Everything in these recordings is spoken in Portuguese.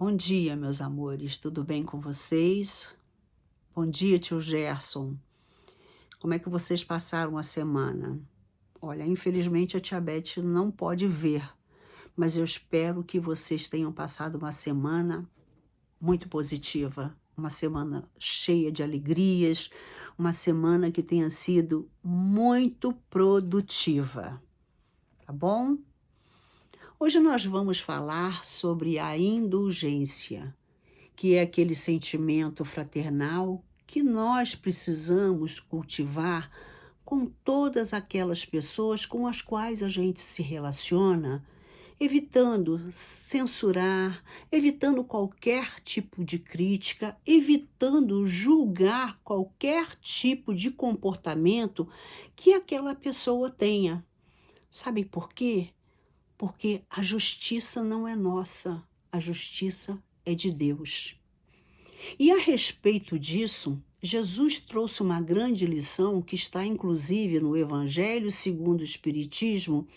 Bom dia, meus amores, tudo bem com vocês? Bom dia, tio Gerson. Como é que vocês passaram a semana? Olha, infelizmente a tia Beth não pode ver, mas eu espero que vocês tenham passado uma semana muito positiva, uma semana cheia de alegrias, uma semana que tenha sido muito produtiva, tá bom? Hoje nós vamos falar sobre a indulgência, que é aquele sentimento fraternal que nós precisamos cultivar com todas aquelas pessoas com as quais a gente se relaciona, evitando censurar, evitando qualquer tipo de crítica, evitando julgar qualquer tipo de comportamento que aquela pessoa tenha. Sabe por quê? Porque a justiça não é nossa, a justiça é de Deus. E a respeito disso, Jesus trouxe uma grande lição que está inclusive no Evangelho segundo o Espiritismo,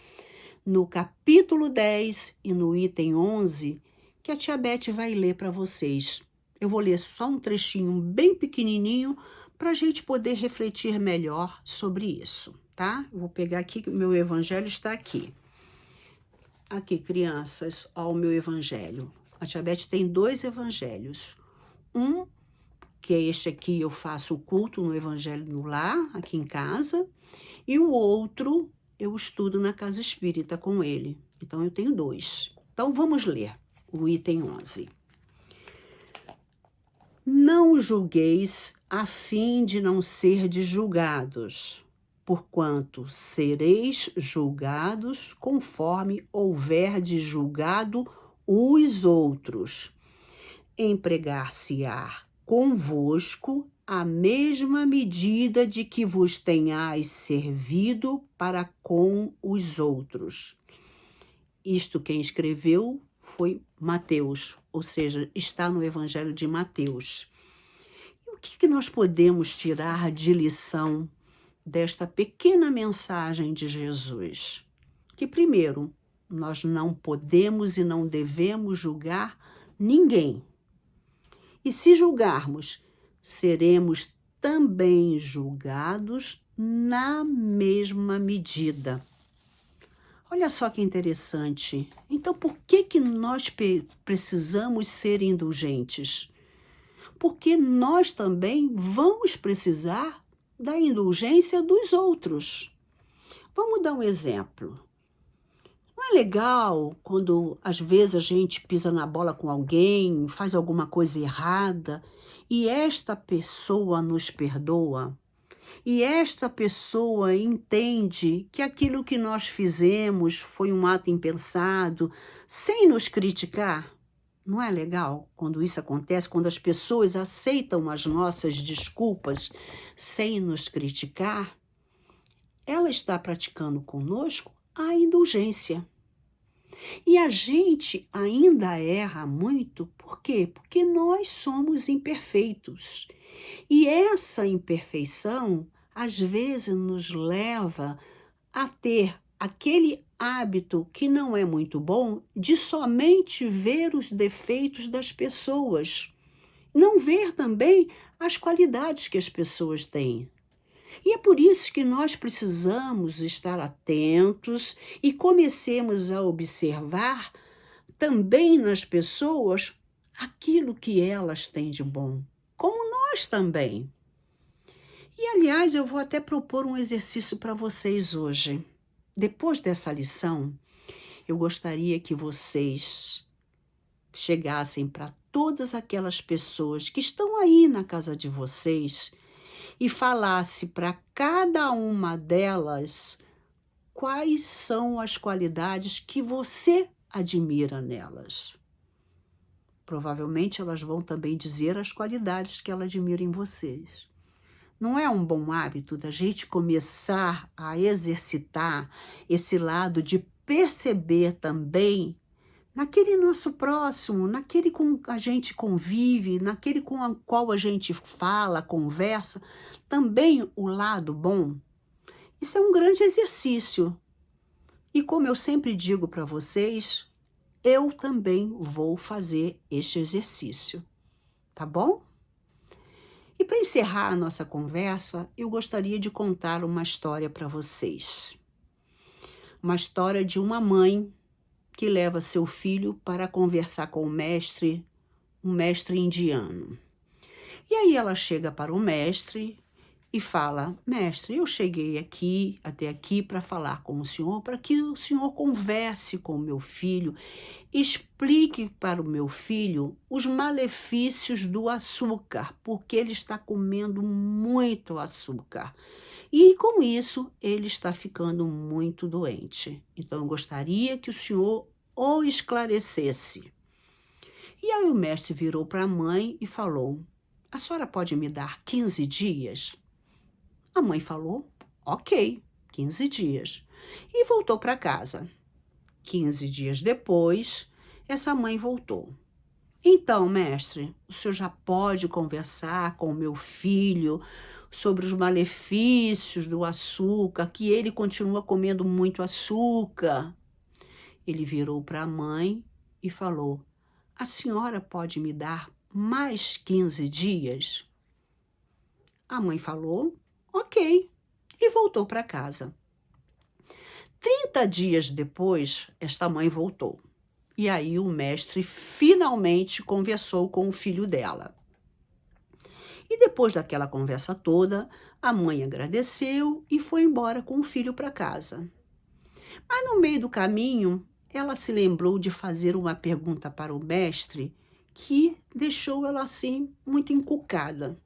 no capítulo 10 e no item 11, que a tia Beth vai ler para vocês. Eu vou ler só um trechinho bem pequenininho para a gente poder refletir melhor sobre isso, tá? Eu vou pegar aqui, que o meu Evangelho está aqui. Aqui, crianças, ó, o meu Evangelho. A tia Beth tem 2 Evangelhos. Um que é este aqui, eu faço o culto no Evangelho no Lar, aqui em casa, e o outro eu estudo na Casa Espírita com ele. Então, eu tenho 2. Então, vamos ler o item 11. Não julgueis a fim de não serdes julgados, porquanto sereis julgados conforme houverdes julgado os outros. Empregar-se-á convosco a mesma medida de que vos tenhais servido para com os outros. Isto quem escreveu foi Mateus, ou seja, está no Evangelho de Mateus. E o que nós podemos tirar de lição desta pequena mensagem de Jesus? Que, primeiro, nós não podemos e não devemos julgar ninguém. E se julgarmos, seremos também julgados na mesma medida. Olha só que interessante. Então, por que nós precisamos ser indulgentes? Porque nós também vamos precisar da indulgência dos outros. Vamos dar um exemplo. Não é legal quando às vezes a gente pisa na bola com alguém, faz alguma coisa errada e esta pessoa nos perdoa? E esta pessoa entende que aquilo que nós fizemos foi um ato impensado, sem nos criticar? Não é legal quando isso acontece, quando as pessoas aceitam as nossas desculpas sem nos criticar? Ela está praticando conosco a indulgência. E a gente ainda erra muito, por quê? Porque nós somos imperfeitos. E essa imperfeição, às vezes, nos leva a ter aquele hábito que não é muito bom de somente ver os defeitos das pessoas, não ver também as qualidades que as pessoas têm. E é por isso que nós precisamos estar atentos e comecemos a observar também nas pessoas aquilo que elas têm de bom, como nós também. E, aliás, eu vou até propor um exercício para vocês hoje. Depois dessa lição, eu gostaria que vocês chegassem para todas aquelas pessoas que estão aí na casa de vocês e falasse para cada uma delas quais são as qualidades que você admira nelas. Provavelmente elas vão também dizer as qualidades que ela admira em vocês. Não é um bom hábito da gente começar a exercitar esse lado de perceber também naquele nosso próximo, naquele com a gente convive, naquele com o qual a gente fala, conversa, também o lado bom? Isso é um grande exercício. E como eu sempre digo para vocês, eu também vou fazer este exercício, tá bom? E para encerrar a nossa conversa, eu gostaria de contar uma história para vocês. Uma história de uma mãe que leva seu filho para conversar com o mestre, um mestre indiano. E aí ela chega para o mestre e fala: Mestre, eu cheguei aqui, até aqui, para falar com o senhor, para que o senhor converse com o meu filho, explique para o meu filho os malefícios do açúcar, porque ele está comendo muito açúcar. E com isso ele está ficando muito doente. Então eu gostaria que o senhor o esclarecesse. E aí o mestre virou para a mãe e falou: A senhora pode me dar 15 dias? A mãe falou: Ok, 15 dias. E voltou para casa. 15 dias depois, essa mãe voltou. Então, mestre, o senhor já pode conversar com o meu filho sobre os malefícios do açúcar, que ele continua comendo muito açúcar. Ele virou para a mãe e falou: A senhora pode me dar mais 15 dias? A mãe falou: Ok, e voltou para casa. 30 dias depois, esta mãe voltou. E aí o mestre finalmente conversou com o filho dela. E depois daquela conversa toda, a mãe agradeceu e foi embora com o filho para casa. Mas no meio do caminho, ela se lembrou de fazer uma pergunta para o mestre que deixou ela assim muito encucada.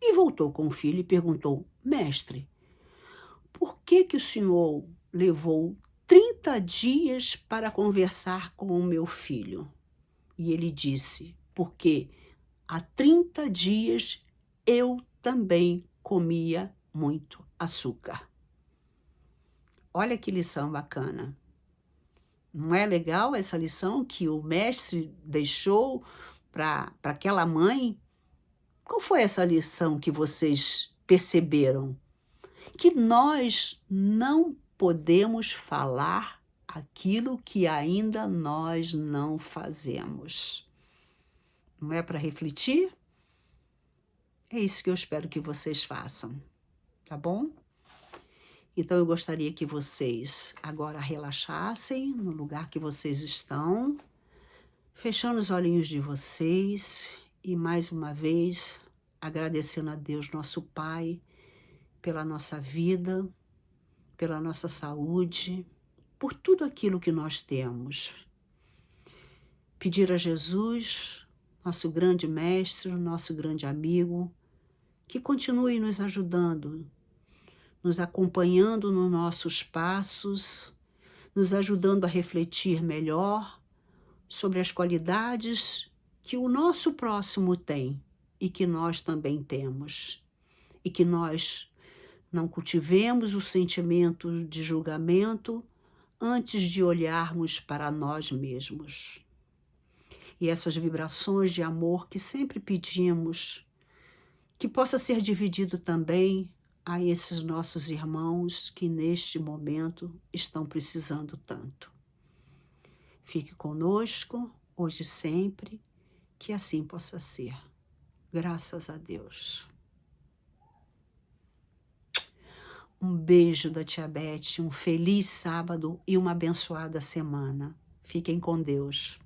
E voltou com o filho e perguntou: Mestre, por que que o senhor levou 30 dias para conversar com o meu filho? E ele disse: Porque há 30 dias eu também comia muito açúcar. Olha que lição bacana. Não é legal essa lição que o mestre deixou para aquela mãe? Qual foi essa lição que vocês perceberam? Que nós não podemos falar aquilo que ainda nós não fazemos. Não é para refletir? É isso que eu espero que vocês façam, tá bom? Então eu gostaria que vocês agora relaxassem no lugar que vocês estão, fechando os olhinhos de vocês e mais uma vez agradecendo a Deus, nosso Pai, pela nossa vida, pela nossa saúde, por tudo aquilo que nós temos. Pedir a Jesus, nosso grande mestre, nosso grande amigo, que continue nos ajudando, nos acompanhando nos nossos passos, nos ajudando a refletir melhor sobre as qualidades que o nosso próximo tem e que nós também temos. E que nós não cultivemos o sentimento de julgamento antes de olharmos para nós mesmos. E essas vibrações de amor que sempre pedimos, que possa ser dividido também a esses nossos irmãos que neste momento estão precisando tanto. Fique conosco, hoje e sempre, que assim possa ser. Graças a Deus. Um beijo da Tia Beth, um feliz sábado e uma abençoada semana. Fiquem com Deus.